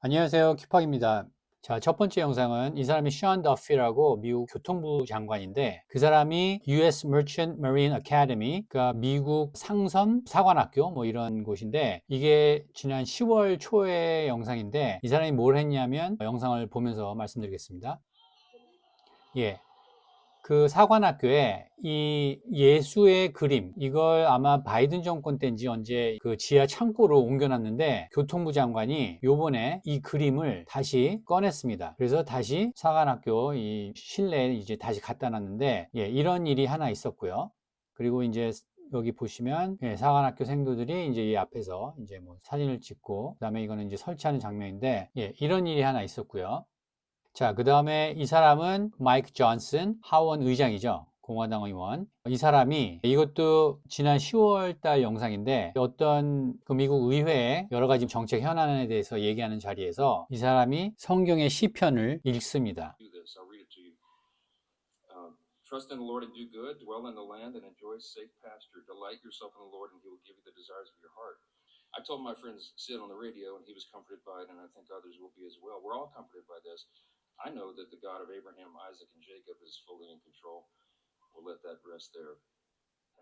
안녕하세요. 큐팍입니다. 자, 첫 번째 영상은 이 사람이 션 더피라고 미국 교통부 장관인데 그 사람이 US Merchant Marine Academy, 그러니까 미국 상선 사관학교 뭐 이런 곳인데 이게 지난 10월 초의 영상인데 이 사람이 뭘 했냐면 영상을 보면서 말씀드리겠습니다. 예. 그 사관학교에 이 예수의 그림, 이걸 아마 바이든 정권 때인지 언제 그 지하 창고로 옮겨놨는데 교통부 장관이 요번에 이 그림을 다시 꺼냈습니다. 그래서 다시 사관학교 이 실내에 이제 다시 갖다 놨는데, 예, 이런 일이 하나 있었고요. 그리고 이제 여기 보시면, 예, 사관학교 생도들이 이제 이 앞에서 이제 뭐 사진을 찍고, 그다음에 이거는 이제 설치하는 장면인데, 예, 이런 일이 하나 있었고요. 자, 그 다음에 이 사람은 마이크 존슨, 하원 의장이죠. 공화당 의원. 이 사람이 이것도 지난 10월 달 영상인데 어떤 그 미국 의회의 여러 가지 정책 현안에 대해서 얘기하는 자리에서 이 사람이 성경의 시편을 읽습니다. Trust in the Lord and do good, dwell in the land and enjoy safe pasture. Delight yourself in the Lord and he will give you the desires of your heart. I told my friend Sid on the radio and he was comforted by it, and I think others will be as well. We're all comforted by this. I know that the God of Abraham, Isaac, and Jacob is fully in control. We'll let that rest there.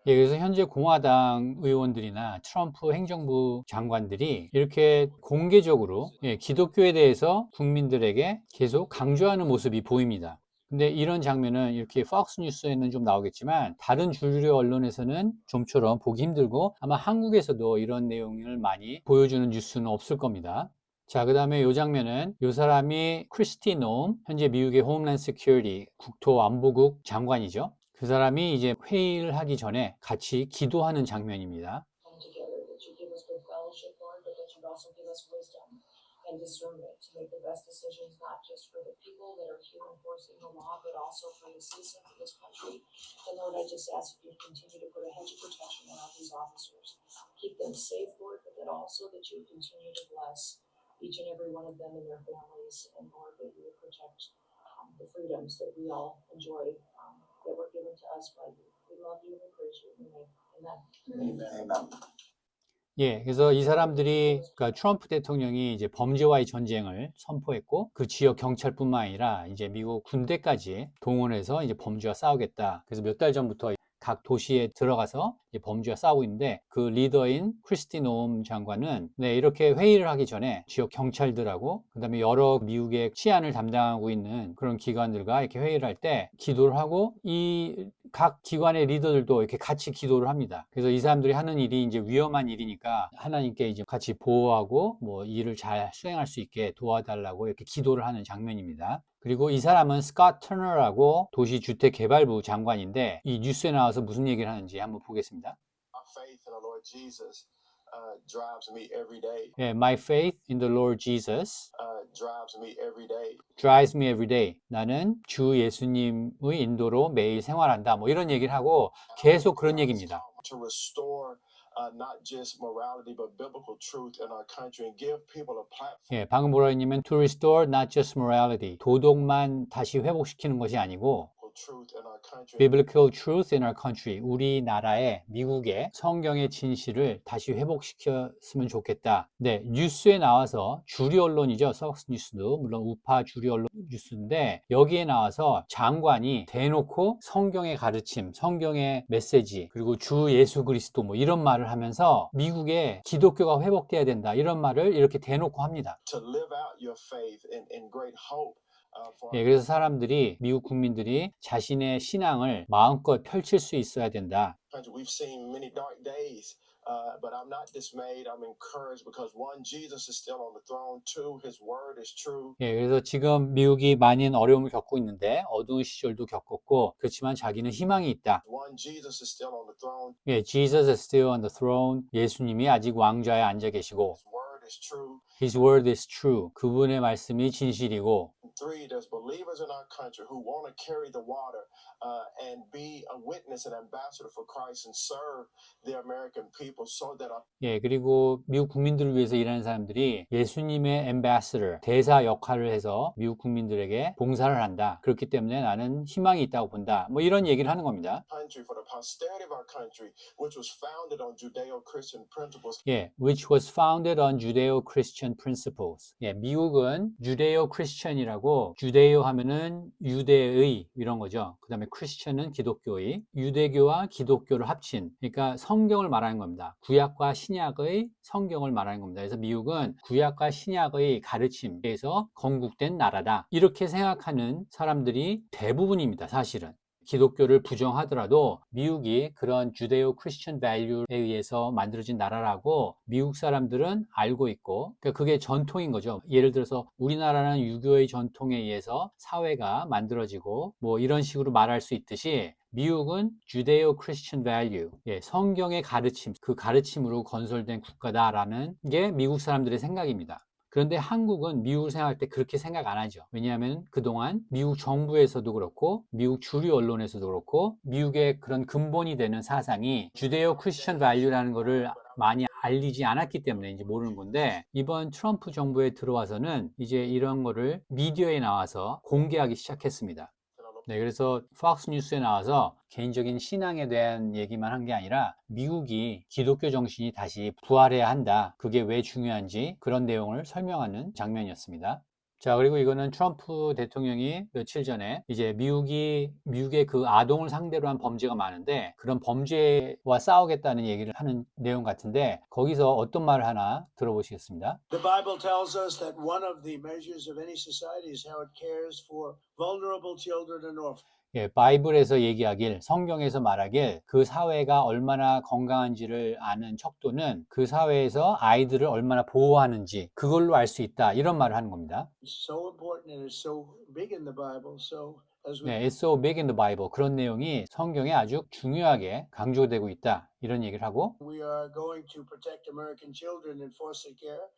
예, 그래서 현재 공화당 의원들이나 트럼프 행정부 장관들이 이렇게 공개적으로, 예, 기독교에 대해서 국민들에게 계속 강조하는 모습이 보입니다. 근데 이런 장면은 이렇게 폭스 뉴스에는 좀 나오겠지만 다른 주류 언론에서는 좀처럼 보기 힘들고 아마 한국에서도 이런 내용을 많이 보여주는 뉴스는 없을 겁니다. 자, 그 다음에 이 장면은 이 사람이 크리스티 노움, 현재 미국의 홈랜드 시큐리티 국토안보국 장관이죠. 그 사람이 이제 회의를 하기 전에 같이 기도하는 장면입니다. And discernment to make the best decisions, not just for the people that are here enforcing the law, but also for the citizens of this country. And Lord, I just ask you to continue to put a hedge of protection around these officers. Keep them safe, Lord, but that also that you continue to bless each and every one of them and their families. And Lord, that you would protect the freedoms that we all enjoy, that were given to us by you. We love you and we praise you. Amen. Amen. 예, 그래서 이 사람들이, 그러니까 트럼프 대통령이 이제 범죄와의 전쟁을 선포했고, 그 지역 경찰뿐만 아니라 이제 미국 군대까지 동원해서 이제 범죄와 싸우겠다. 그래서 몇 달 전부터 각 도시에 들어가서 범죄와 싸우고 있는데 그 리더인 크리스티 노움 장관은, 네, 이렇게 회의를 하기 전에 지역 경찰들하고 그다음에 여러 미국의 치안을 담당하고 있는 그런 기관들과 이렇게 회의를 할 때 기도를 하고 이 각 기관의 리더들도 이렇게 같이 기도를 합니다. 그래서 이 사람들이 하는 일이 이제 위험한 일이니까 하나님께 이제 같이 보호하고 뭐 일을 잘 수행할 수 있게 도와달라고 이렇게 기도를 하는 장면입니다. 그리고 이 사람은 스콧 터너라고 도시주택개발부 장관인데 이 뉴스에 나와서 무슨 얘기를 하는지 한번 보겠습니다. Drives me every day. 예, My faith in the Lord Jesus Drives me every day. drives me every day. 나는 주 예수님의 인도로 매일 생활한다. 뭐 이런 얘기를 하고 계속 그런 얘기입니다. To restore not just morality but biblical truth in our country and give people a platform. 예, 방금 뭐라 했냐면 to restore not just morality. 도덕만 다시 회복시키는 것이 아니고 Truth in our country. biblical truth in our country. 우리나라의 미국의 성경의 진실을 다시 회복시켰으면 좋겠다. 네, 뉴스에 나와서 주류 언론이죠. 석스 뉴스도 물론 우파 주류 언론 뉴스인데 여기에 나와서 장관이 대놓고 성경의 가르침, 성경의 메시지, 그리고 주 예수 그리스도 뭐 이런 말을 하면서 미국의 기독교가 회복돼야 된다. 이런 말을 이렇게 대놓고 합니다. To live out your faith in great hope. 예, 그래서 사람들이, 미국 국민들이 자신의 신앙을 마음껏 펼칠 수 있어야 된다. We've seen many dark days, but I'm not dismayed. I'm encouraged because one, Jesus is still on the throne. Two, His word is true. 예, 그래서 지금 미국이 많은 어려움을 겪고 있는데 어두운 시절도 겪었고 그렇지만 자기는 희망이 있다. One, Jesus is still on the throne. 예, Jesus is still on the throne. 예수님이 아직 왕좌에 앉아 계시고 His word is true. His word is true. 그분의 말씀이 진실이고 Three, there's believers in our country who want to carry the water and be a witness and ambassador for Christ and serve the American people so that our 예, 그리고 미국 국민들을 위해서 일하는 사람들이 예수님의 ambassador, 대사 역할을 해서 미국 국민들에게 봉사를 한다. 그렇기 때문에 나는 희망이 있다고 본다. 뭐 이런 얘기를 하는 겁니다. country, for the posterity of our country, which was founded on Judeo-Christian principles. 예, which was founded on Judeo-Christian principles. 예, 미국은 Judeo-Christian이라고 주데오 하면은 유대의 이런 거죠. 그 다음에 Christian은 기독교의, 유대교와 기독교를 합친, 그러니까 성경을 말하는 겁니다. 구약과 신약의 성경을 말하는 겁니다. 그래서 미국은 구약과 신약의 가르침에서 건국된 나라다. 이렇게 생각하는 사람들이 대부분입니다, 사실은. 기독교를 부정하더라도 미국이 그런 주데오 크리스천 밸류에 의해서 만들어진 나라라고 미국 사람들은 알고 있고, 그러니까 그게 전통인 거죠. 예를 들어서 우리나라는 유교의 전통에 의해서 사회가 만들어지고 뭐 이런 식으로 말할 수 있듯이 미국은 주데오 크리스천 밸류, 성경의 가르침, 그 가르침으로 건설된 국가다라는 게 미국 사람들의 생각입니다. 그런데 한국은 미국을 생각할 때 그렇게 생각 안 하죠. 왜냐하면 그동안 미국 정부에서도 그렇고 미국 주류 언론에서도 그렇고 미국의 그런 근본이 되는 사상이 주데오 크리스천 밸류라는 거를 많이 알리지 않았기 때문에 이제 모르는 건데, 이번 트럼프 정부에 들어와서는 이제 이런 거를 미디어에 나와서 공개하기 시작했습니다. 네, 그래서 폭스 뉴스에 나와서 개인적인 신앙에 대한 얘기만 한 게 아니라 미국이 기독교 정신이 다시 부활해야 한다. 그게 왜 중요한지 그런 내용을 설명하는 장면이었습니다. 자, 그리고 이거는 트럼프 대통령이 며칠 전에 이제 미국의 그 아동을 상대로 한 범죄가 많은데 그런 범죄와 싸우겠다는 얘기를 하는 내용 같은데 거기서 어떤 말을 하나 들어보시겠습니다. The Bible tells us that one of the measures of any society is how it cares for vulnerable children and orphans. 예, 바이블에서 얘기하길, 성경에서 말하길 그 사회가 얼마나 건강한지를 아는 척도는 그 사회에서 아이들을 얼마나 보호하는지 그걸로 알 수 있다. 이런 말을 하는 겁니다. It's so important and it's so big in the Bible. So as we 네, it's so big in the Bible. 그런 내용이 성경에 아주 중요하게 강조되고 있다. 이런 얘기를 하고, we are going to protect American children in foster care.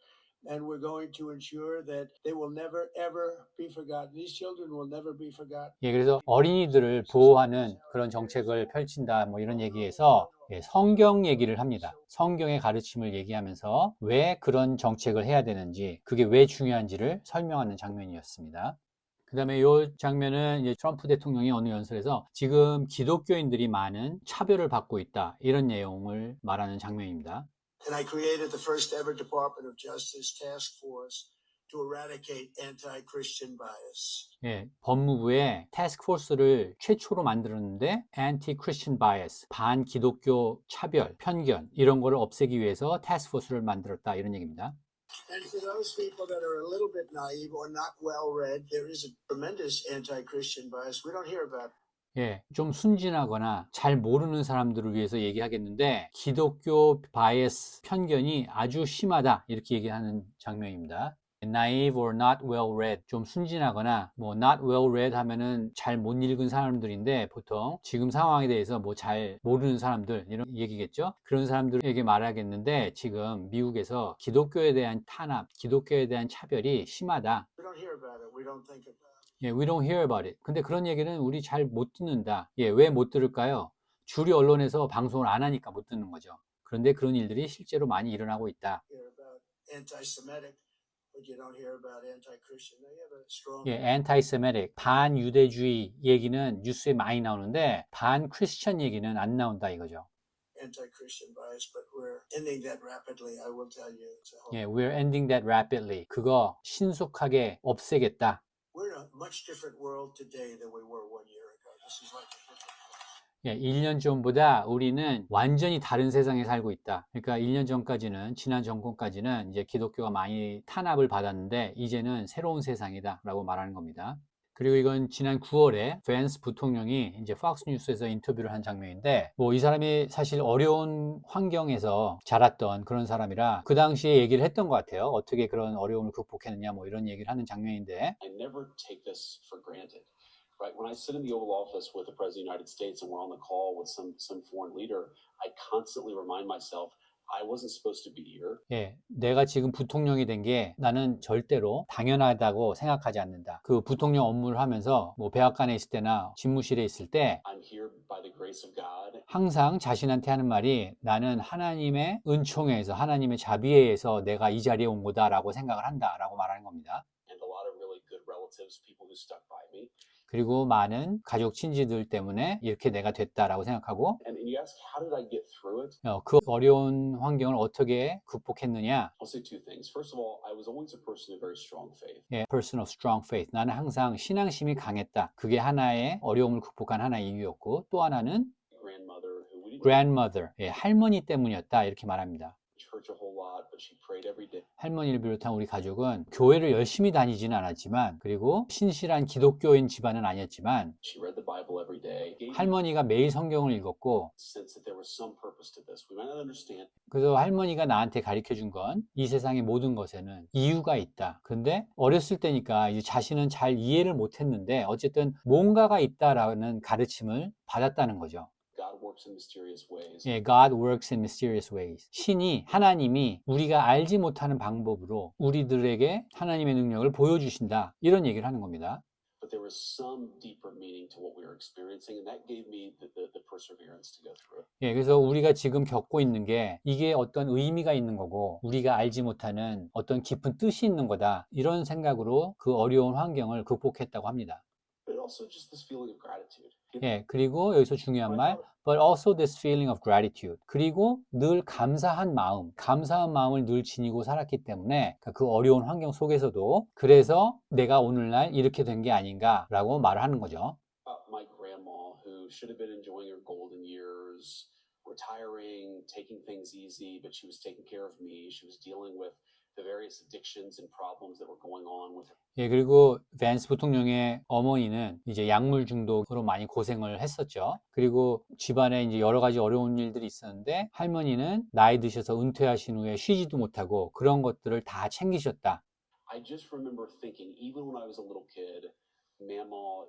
And we're going to ensure that they will never ever be forgotten. These children will never be forgotten. 예, 그래서 어린이들을 보호하는 그런 정책을 펼친다. 뭐 이런 얘기에서 성경 얘기를 합니다. 성경의 가르침을 얘기하면서 왜 그런 정책을 해야 되는지, 그게 왜 중요한지를 설명하는 장면이었습니다. 그 다음에 이 장면은 이제 트럼프 대통령이 어느 연설에서 지금 기독교인들이 많은 차별을 받고 있다. 이런 내용을 말하는 장면입니다. And I created the first ever Department of Justice task force to eradicate anti-Christian bias. 예, 법무부에 태스크포스를 최초로 만들었는데 anti-Christian bias, 반기독교 차별, 편견 이런 거를 없애기 위해서 태스크포스를 만들었다. 이런 얘기입니다. And for those people that are a little bit naive or not well read, there is a tremendous anti-Christian bias. We don't hear about it. 예, 좀 순진하거나 잘 모르는 사람들을 위해서 얘기하겠는데 기독교 바이어스, 편견이 아주 심하다 이렇게 얘기하는 장면입니다. naive or not well read, 좀 순진하거나 뭐 not well read 하면은 잘 못 읽은 사람들인데 보통 지금 상황에 대해서 뭐 잘 모르는 사람들 이런 얘기겠죠. 그런 사람들에게 말하겠는데 지금 미국에서 기독교에 대한 탄압, 기독교에 대한 차별이 심하다. We don't hear about it. We don't think about it. 예, we don't hear about it. 근데 그런 얘기는 우리 잘 못 듣는다. 예, 왜 못 들을까요? 주류 언론에서 방송을 안 하니까 못 듣는 거죠. 그런데 그런 일들이 실제로 많이 일어나고 있다. You hear about anti-Semitic, but you don't hear about anti-Christian. They have a strong. 예, anti-Semitic, 반유대주의 얘기는 뉴스에 많이 나오는데 반크리스천 얘기는 안 나온다 이거죠. Anti-Christian bias, but we're ending that rapidly. I will tell you. It's a whole- 예, we're ending that rapidly. 그거 신속하게 없애겠다. We're in a much different world today than we were 1 year ago. This is like a different world. 예, 1년 전보다 우리는 완전히 다른 세상에 살고 있다. 그러니까 1년 전까지는, 지난 정권까지는 이제 기독교가 많이 탄압을 받았는데 이제는 새로운 세상이다 라고 말하는 겁니다. 그리고 이건 지난 9월에 밴스 부통령이 이제 폭스 뉴스에서 인터뷰를 한 장면인데 뭐 이 사람이 사실 어려운 환경에서 자랐던 그런 사람이라 그 당시에 얘기를 했던 것 같아요. 어떻게 그런 어려움을 극복했느냐 뭐 이런 얘기를 하는 장면인데 I never take this for granted, right? When I sit in the Oval Office with the President of the United States and we're on the call with some foreign leader, I constantly remind myself I wasn't supposed to be here. 예, 내가 지금 부통령이 된 게 나는 절대로 당연하다고 생각하지 않는다. 그 부통령 업무를 하면서 뭐 백악관에 있을 때나 집무실에 있을 때 I'm here by the grace of God. 항상 자신한테 하는 말이 나는 하나님의 은총에 의해서 하나님의 자비에 의해서 내가 이 자리에 온 거다라고 생각을 한다라고 말하는 겁니다. And a lot of really good relatives, people who stuck by me. 그리고 많은 가족 친지들 때문에 이렇게 내가 됐다라고 생각하고 And you ask, how did I get through it? 그 어려운 환경을 어떻게 극복했느냐? I'll say two things. First of all, I was always a person of very strong faith. 예, person of strong faith. 나는 항상 신앙심이 강했다. 그게 하나의 어려움을 극복한 하나의 이유였고 또 하나는 Grandmother who we didn't grandmother, 예, 할머니 때문이었다 이렇게 말합니다. church a whole lot, but she prayed every day. 할머니를 비롯한 우리 가족은 교회를 열심히 다니지는 않았지만 그리고 신실한 기독교인 집안은 아니었지만 She read the Bible every day. Gave me 할머니가 매일 성경을 읽었고 a sense that there was some purpose to this. We might not understand. 그래서 할머니가 나한테 가르쳐 준 건 이 세상의 모든 것에는 이유가 있다. 근데 어렸을 때니까 이제 자신은 잘 이해를 못 했는데 어쨌든 뭔가가 있다라는 가르침을 받았다는 거죠. God works in mysterious ways. 예, God works in mysterious ways. 신이, 하나님이 우리가 알지 못하는 방법으로 우리들에게 하나님의 능력을 보여주신다. 이런 얘기를 하는 겁니다. But there was some deeper meaning to what we were experiencing, and that gave me the perseverance to go through it. 예, 그래서 우리가 지금 겪고 있는 게 이게 어떤 의미가 있는 거고 우리가 알지 못하는 어떤 깊은 뜻이 있는 거다. 이런 생각으로 그 어려운 환경을 극복했다고 합니다. But also just this feeling of gratitude. 예, 그리고 여기서 중요한 말, but also this feeling of gratitude. 그리고 늘 감사한 마음을 늘 지니고 살았기 때문에 그 어려운 환경 속에서도 그래서 내가 오늘날 이렇게 된 게 아닌가라고 말을 하는 거죠. My grandma, who should have been enjoying her golden years, retiring, taking things easy, but she was taking care of me. She was dealing with the various addictions and problems that were going on with her. 예, 그리고 밴스 부통령의 어머니는 이제 약물 중독으로 많이 고생을 했었죠. 그리고 집안에 이제 여러 가지 어려운 일들이 있었는데 할머니는 나이 드셔서 은퇴하신 후에 쉬지도 못하고 그런 것들을 다 챙기셨다. I just remember thinking, even when I was a little kid, Mama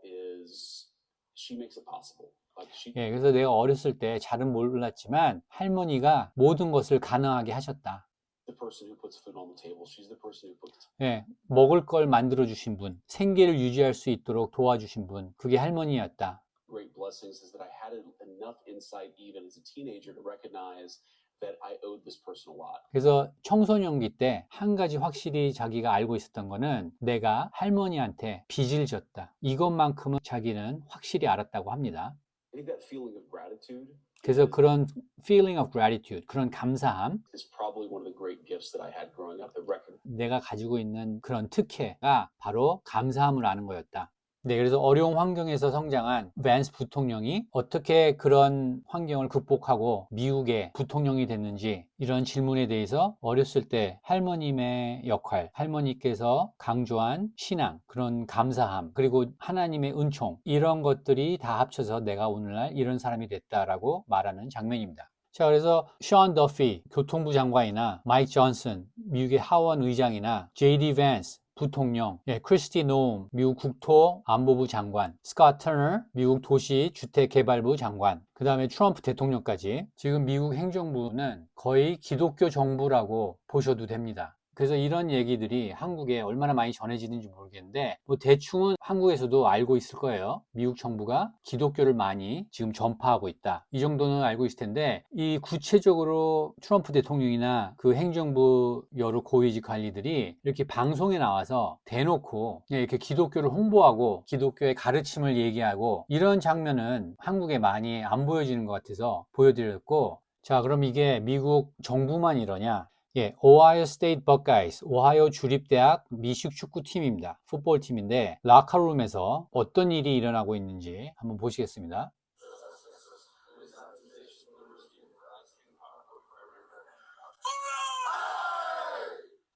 she makes it possible. Like 예, 그래서 내가 어렸을 때 잘은 몰랐지만 할머니가 모든 것을 가능하게 하셨다. the person who puts food on the table. She's the person who puts. 예, 먹을 걸 만들어 주신 분, 생계를 유지할 수 있도록 도와주신 분, 그게 할머니였다. Great blessings is that I had enough insight even as a teenager to recognize that I owed this person a lot. 그래서 청소년기 때 한 가지 확실히 자기가 알고 있었던 거는 내가 할머니한테 빚을 졌다. 이것만큼은 자기는 확실히 알았다고 합니다. I think that feeling of gratitude 그래서 그런 feeling of gratitude, 그런 감사함, is probably one of the great gifts that I had growing up. The record. 내가 가지고 있는 그런 특혜가 바로 감사함을 아는 거였다. 네, 그래서 어려운 환경에서 성장한 밴스 부통령이 어떻게 그런 환경을 극복하고 미국의 부통령이 됐는지 이런 질문에 대해서 어렸을 때 할머님의 역할, 할머니께서 강조한 신앙, 그런 감사함, 그리고 하나님의 은총 이런 것들이 다 합쳐서 내가 오늘날 이런 사람이 됐다라고 말하는 장면입니다. 자, 그래서 션 더피 교통부 장관이나 마이크 존슨 미국의 하원 의장이나 제이디 밴스 부통령, 크리스티 노움 미국 국토안보부 장관, 스콧 터너 미국 도시주택개발부 장관, 그 다음에 트럼프 대통령까지 지금 미국 행정부는 거의 기독교 정부라고 보셔도 됩니다. 그래서 이런 얘기들이 한국에 얼마나 많이 전해지는지 모르겠는데 뭐 대충은 한국에서도 알고 있을 거예요. 미국 정부가 기독교를 많이 지금 전파하고 있다. 이 정도는 알고 있을 텐데 이 구체적으로 트럼프 대통령이나 그 행정부 여러 고위직 관리들이 이렇게 방송에 나와서 대놓고 이렇게 기독교를 홍보하고 기독교의 가르침을 얘기하고 이런 장면은 한국에 많이 안 보여지는 것 같아서 보여드렸고, 자, 그럼 이게 미국 정부만 이러냐? 예, 오하이오 스테이트 버카이스, 오하이오 주립대학 미식 축구팀입니다. 풋볼팀인데 라커룸에서 어떤 일이 일어나고 있는지 한번 보시겠습니다.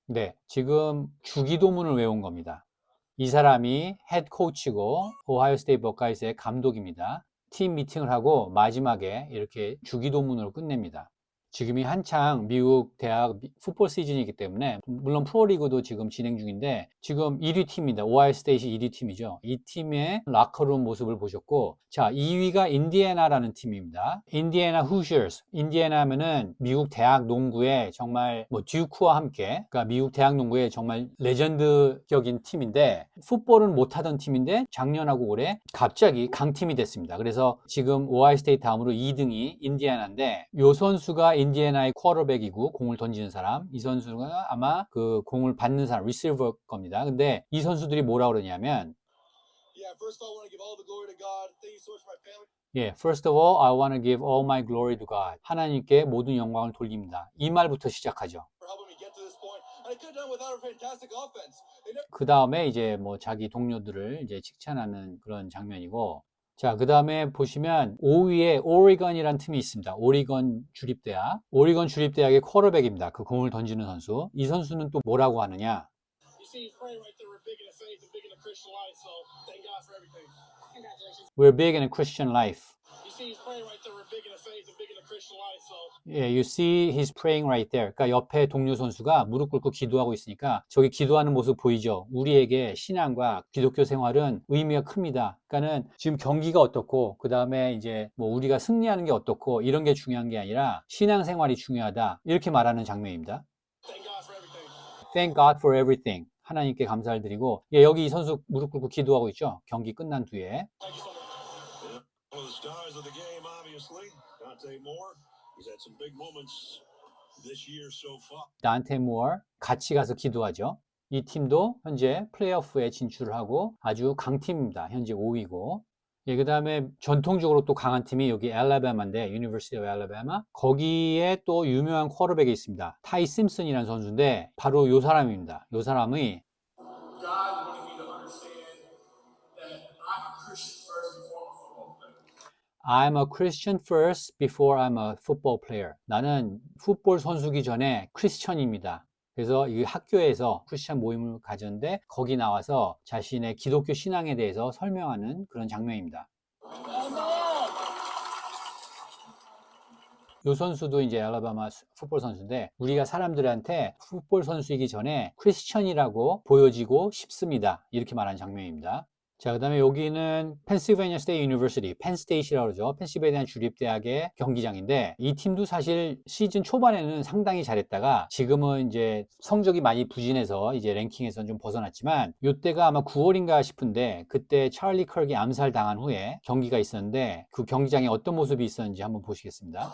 네, 지금 주기도문을 외운 겁니다. 이 사람이 헤드 코치고 오하이오 스테이트 버카이스의 감독입니다. 팀 미팅을 하고 마지막에 이렇게 주기도문으로 끝냅니다. 지금이 한창 미국 대학 풋볼 시즌이기 때문에 물론 프로리그도 지금 진행 중인데 지금 1위 팀입니다. 오하이오 스테이트 1위 팀이죠. 이 팀의 라커룸 모습을 보셨고 자 2위가 인디애나라는 팀입니다. 인디애나 후셔스. 인디애나 하면은 미국 대학 농구의 정말 뭐 듀크와 함께 그러니까 미국 대학 농구의 정말 레전드격인 팀인데 풋볼은 못하던 팀인데 작년하고 올해 갑자기 강팀이 됐습니다. 그래서 지금 오하이오 스테이트 다음으로 2등이 인디애나인데 요 선수가 인디애나의 쿼터백이고 공을 던지는 사람 이 선수가 아마 그 공을 받는 사람 리시버 겁니다. 근데 이 선수들이 뭐라 그러냐면 First of all, I want to give all my glory to God. 하나님께 모든 영광을 돌립니다. 이 말부터 시작하죠. 그 다음에 이제 뭐 자기 동료들을 이제 칭찬하는 그런 장면이고 자, 그 다음에 보시면 5위에 오리건이라는 팀이 있습니다. 오리건 주립대학. 오리건 주립대학의 쿼터백입니다. 그 공을 던지는 선수. 이 선수는 또 뭐라고 하느냐? We're big in a Christian life. 예, you see he's praying right there. 그러니까 옆에 동료 선수가 무릎 꿇고 기도하고 있으니까 저기 기도하는 모습 보이죠? 우리에게 신앙과 기독교 생활은 의미가 큽니다. 그러니까는 지금 경기가 어떻고 그 다음에 이제 뭐 우리가 승리하는 게 어떻고 이런 게 중요한 게 아니라 신앙 생활이 중요하다. 이렇게 말하는 장면입니다. Thank God for everything. 하나님께 감사를 드리고 예, 여기 이 선수 무릎 꿇고 기도하고 있죠? 경기 끝난 뒤에. 나한테 more 같이 가서 기도하죠. 이 팀도 현재 플레이오프에 진출을 하고 아주 강팀입니다. 현재 5위고. 예, 그 다음에 전통적으로 또 강한 팀이 여기 알라바마인데 University of Alabama 거기에 또 유명한 쿼터백이 있습니다. 타이 심슨이라는 선수인데 바로 요 사람입니다. 요 사람이 I'm a Christian first before I'm a football player. 나는 풋볼 선수기 전에 크리스천입니다. 그래서 이 학교에서 크리스천 모임을 가졌는데 거기 나와서 자신의 기독교 신앙에 대해서 설명하는 그런 장면입니다. 이 선수도 이제 알라바마 풋볼 선수인데 우리가 사람들한테 풋볼 선수이기 전에 크리스천이라고 보여지고 싶습니다. 이렇게 말하는 장면입니다. 자, 그 다음에 여기는 펜실베니아 스테이트 유니버시티, 펜스테이트라고 그러죠. 펜실베니아 주립대학의 경기장인데 이 팀도 사실 시즌 초반에는 상당히 잘했다가 지금은 이제 성적이 많이 부진해서 이제 랭킹에서는 좀 벗어났지만 이때가 아마 9월인가 싶은데 그때 찰리 컬기 암살 당한 후에 경기가 있었는데 그 경기장에 어떤 모습이 있었는지 한번 보시겠습니다.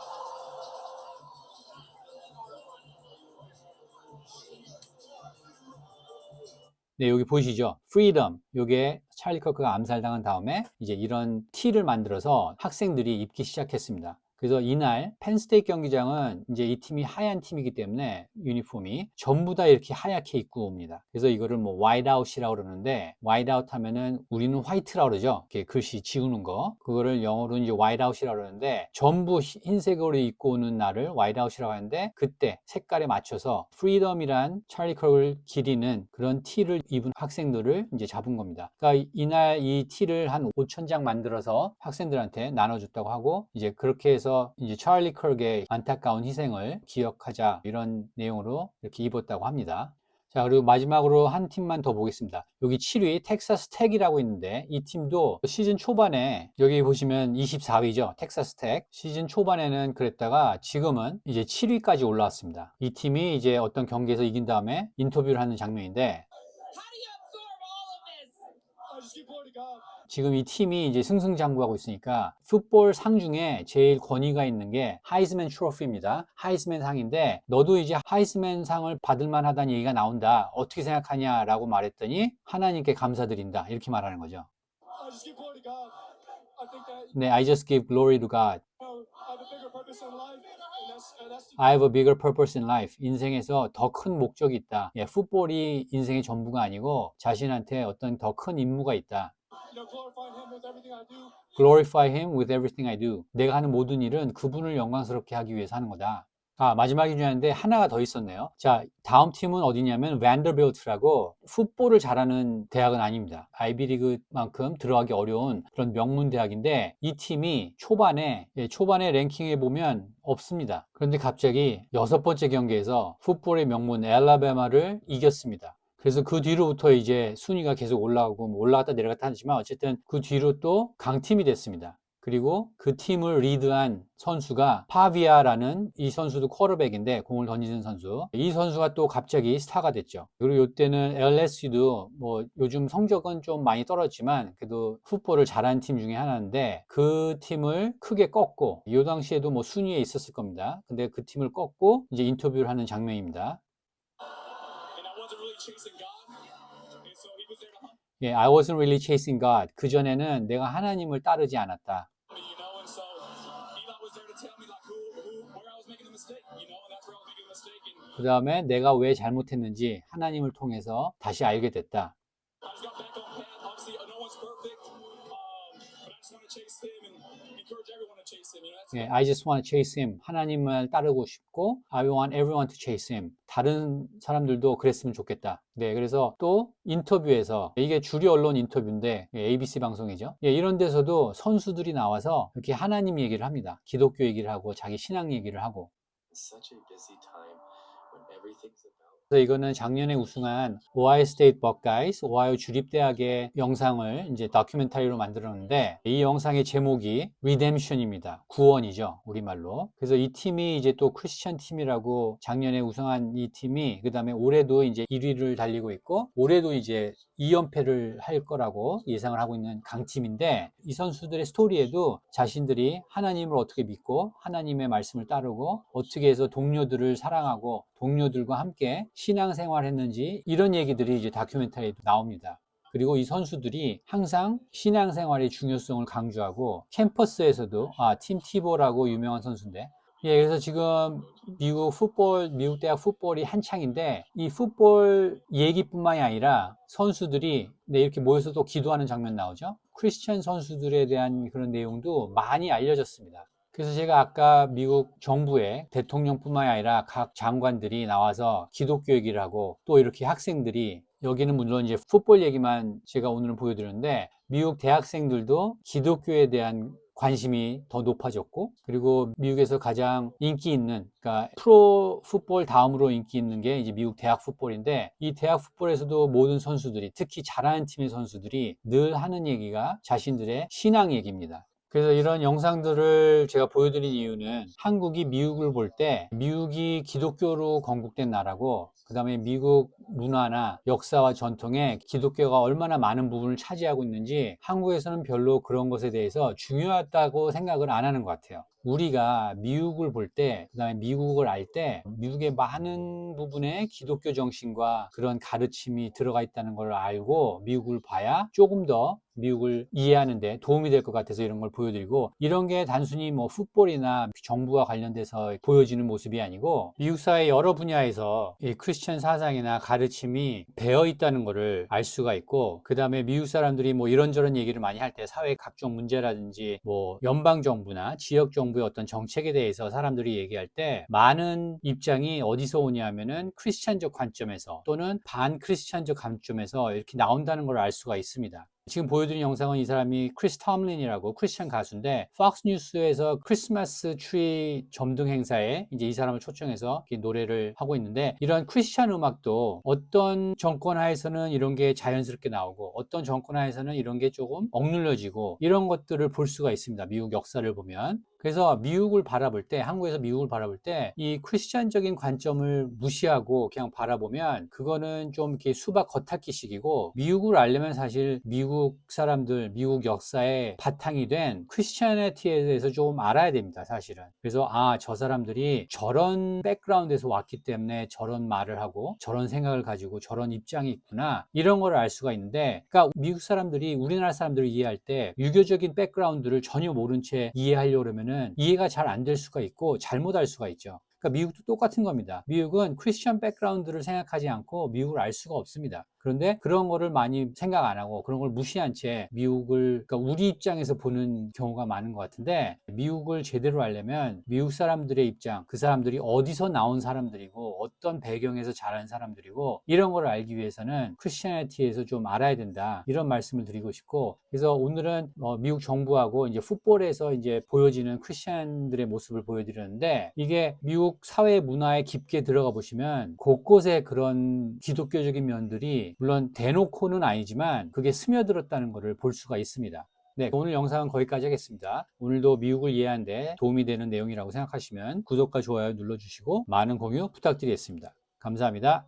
네, 여기 보이시죠? freedom. 요게 찰리 커크가 암살당한 다음에 이제 이런 티를 만들어서 학생들이 입기 시작했습니다. 그래서 이날 펜스테이트 경기장은 이제 이 팀이 하얀 팀이기 때문에 유니폼이 전부 다 이렇게 하얗게 입고 옵니다. 그래서 이거를 뭐 whiteout이라고 그러는데 whiteout 하면은 우리는 화이트라고 그러죠. 이렇게 글씨 지우는 거. 그거를 영어로는 이제 whiteout이라고 그러는데 전부 흰색으로 입고 오는 날을 whiteout이라고 하는데 그때 색깔에 맞춰서 freedom이란 찰리 컬을 기리는 그런 티를 입은 학생들을 이제 잡은 겁니다. 그러니까 이날 이 티를 한 5,000장 만들어서 학생들한테 나눠줬다고 하고 이제 그렇게 해서 이제 찰리 컬의 안타까운 희생을 기억하자 이런 내용으로 이렇게 입었다고 합니다. 자, 그리고 마지막으로 한 팀만 더 보겠습니다. 여기 7위 텍사스 텍이라고 있는데 이 팀도 시즌 초반에 여기 보시면 24위죠. 텍사스 텍. 시즌 초반에는 그랬다가 지금은 이제 7위까지 올라왔습니다. 이 팀이 이제 어떤 경기에서 이긴 다음에 인터뷰를 하는 장면인데 지금 이 팀이 이제 승승장구하고 있으니까 풋볼 상 중에 제일 권위가 있는 게 하이스맨 트로피입니다. 하이스맨 상인데 너도 이제 하이스맨 상을 받을 만하다는 얘기가 나온다. 어떻게 생각하냐라고 말했더니 하나님께 감사드린다. 이렇게 말하는 거죠. 네, I just give glory to God. I have a bigger purpose in life. 인생에서 더 큰 목적이 있다. 예, 풋볼이 인생의 전부가 아니고 자신한테 어떤 더 큰 임무가 있다. Glorify him with everything I do. 내가 하는 모든 일은 그분을 영광스럽게 하기 위해서 하는 거다. 마지막이 중요한데 하나가 더 있었네요. 자, 다음 팀은 어디냐면 vanderbilt라고 풋볼을 잘하는 대학은 아닙니다. 아이비리그만큼 들어가기 어려운 그런 명문 대학인데 이 팀이 초반에 랭킹에 보면 없습니다. 그런데 갑자기 6번째 경기에서 풋볼의 명문 엘라베마를 이겼습니다. 그래서 그 뒤로부터 이제 순위가 계속 올라가고 올라갔다 내려갔다 하지만 어쨌든 그 뒤로 또 강팀이 됐습니다. 그리고 그 팀을 리드한 선수가 파비아라는 이 선수도 쿼터백인데 공을 던지는 선수. 이 선수가 또 갑자기 스타가 됐죠. 그리고 이때는 LSU도 뭐 요즘 성적은 좀 많이 떨어졌지만 그래도 풋볼을 잘하는 팀 중에 하나인데 그 팀을 크게 꺾고 이 당시에도 뭐 순위에 있었을 겁니다. 근데 그 팀을 꺾고 이제 인터뷰를 하는 장면입니다. 예, I wasn't really chasing God. 그전에는 내가 하나님을 따르지 않았다. 그 다음에 내가 왜 잘못했는지 하나님을 통해서 다시 알게 됐다. 예, I just want to chase him. 하나님을 따르고 싶고 I want everyone to chase him. 다른 사람들도 그랬으면 좋겠다. 네, 그래서 또 인터뷰에서 이게 주류 언론 인터뷰인데 ABC 방송이죠. 예, 이런 데서도 선수들이 나와서 이렇게 하나님 얘기를 합니다. 기독교 얘기를 하고 자기 신앙 얘기를 하고. 그래서 이거는 작년에 우승한 오하이오 스테이트 버카이스, 오하이오 주립대학의 영상을 이제 다큐멘터리로 만들었는데 이 영상의 제목이 Redemption입니다. 구원이죠, 우리말로. 그래서 이 팀이 이제 또 크리스천 팀이라고 작년에 우승한 이 팀이 그다음에 올해도 이제 1위를 달리고 있고 올해도 이제 2연패를 할 거라고 예상을 하고 있는 강팀인데 이 선수들의 스토리에도 자신들이 하나님을 어떻게 믿고 하나님의 말씀을 따르고 어떻게 해서 동료들을 사랑하고 동료들과 함께 신앙생활 했는지 이런 얘기들이 이제 다큐멘터리에 나옵니다. 그리고 이 선수들이 항상 신앙생활의 중요성을 강조하고 캠퍼스에서도 팀 티보라고 유명한 선수인데 예, 그래서 지금 미국 대학 풋볼이 한창인데 이 풋볼 얘기뿐만이 아니라 선수들이 이렇게 모여서 또 기도하는 장면 나오죠. 크리스천 선수들에 대한 그런 내용도 많이 알려졌습니다. 그래서 제가 아까 미국 정부의 대통령뿐만이 아니라 각 장관들이 나와서 기독교 얘기를 하고 또 이렇게 학생들이 여기는 물론 이제 풋볼 얘기만 제가 오늘은 보여드렸는데 미국 대학생들도 기독교에 대한 관심이 더 높아졌고 그리고 미국에서 가장 인기 있는 그러니까 프로 풋볼 다음으로 인기 있는 게 이제 미국 대학 풋볼인데 이 대학 풋볼에서도 모든 선수들이 특히 잘하는 팀의 선수들이 늘 하는 얘기가 자신들의 신앙 얘기입니다. 그래서 이런 영상들을 제가 보여드린 이유는 한국이 미국을 볼 때 미국이 기독교로 건국된 나라고 그 다음에 미국 문화나 역사와 전통에 기독교가 얼마나 많은 부분을 차지하고 있는지 한국에서는 별로 그런 것에 대해서 중요하다고 생각을 안 하는 것 같아요. 우리가 미국을 볼 때, 그 다음에 미국을 알 때 미국의 많은 부분에 기독교 정신과 그런 가르침이 들어가 있다는 걸 알고 미국을 봐야 조금 더 미국을 이해하는데 도움이 될 것 같아서 이런 걸 보여드리고 이런 게 단순히 뭐 풋볼이나 정부와 관련돼서 보여지는 모습이 아니고 미국 사회 여러 분야에서 이 크리스천 사상이나 가르침이 배어 있다는 것을 알 수가 있고 그 다음에 미국 사람들이 뭐 이런저런 얘기를 많이 할 때 사회 각종 문제라든지 뭐 연방정부나 지역정부의 어떤 정책에 대해서 사람들이 얘기할 때 많은 입장이 어디서 오냐면은 크리스천적 관점에서 또는 반크리스천적 관점에서 이렇게 나온다는 걸 알 수가 있습니다. 지금 보여드린 영상은 이 사람이 크리스 톰린이라고 크리스천 가수인데 팍스 뉴스에서 크리스마스 트리 점등 행사에 이제 이 사람을 초청해서 노래를 하고 있는데 이런 크리스천 음악도 어떤 정권 하에서는 이런 게 자연스럽게 나오고 어떤 정권 하에서는 이런 게 조금 억눌려지고 이런 것들을 볼 수가 있습니다. 미국 역사를 보면. 그래서 미국을 바라볼 때 한국에서 미국을 바라볼 때 이 크리스천적인 관점을 무시하고 그냥 바라보면 그거는 좀 이렇게 수박 겉핥기식이고 미국을 알려면 사실 미국 사람들 미국 역사의 바탕이 된 크리스천애티에 대해서 좀 알아야 됩니다. 사실은. 그래서 저 사람들이 저런 백그라운드에서 왔기 때문에 저런 말을 하고 저런 생각을 가지고 저런 입장이 있구나 이런 걸 알 수가 있는데 그러니까 미국 사람들이 우리나라 사람들을 이해할 때 유교적인 백그라운드를 전혀 모른 채 이해하려고 그러면 이해가 잘 안 될 수가 있고 잘못할 수가 있죠. 그러니까 미국도 똑같은 겁니다. 미국은 크리스천 백그라운드를 생각하지 않고 미국을 알 수가 없습니다. 그런데 그런 거를 많이 생각 안 하고 그런 걸 무시한 채 미국을, 그러니까 우리 입장에서 보는 경우가 많은 것 같은데, 미국을 제대로 알려면 미국 사람들의 입장, 그 사람들이 어디서 나온 사람들이고 어떤 배경에서 자란 사람들이고 이런 걸 알기 위해서는 크리스티애니티에서 좀 알아야 된다, 이런 말씀을 드리고 싶고, 그래서 오늘은 미국 정부하고 이제 풋볼에서 이제 보여지는 크리스찬들의 모습을 보여드렸는데, 이게 미국 사회 문화에 깊게 들어가 보시면 곳곳에 그런 기독교적인 면들이 물론 대놓고는 아니지만 그게 스며들었다는 것을 볼 수가 있습니다. 네, 오늘 영상은 거기까지 하겠습니다. 오늘도 미국을 이해하는 데 도움이 되는 내용이라고 생각하시면 구독과 좋아요 눌러주시고 많은 공유 부탁드리겠습니다. 감사합니다.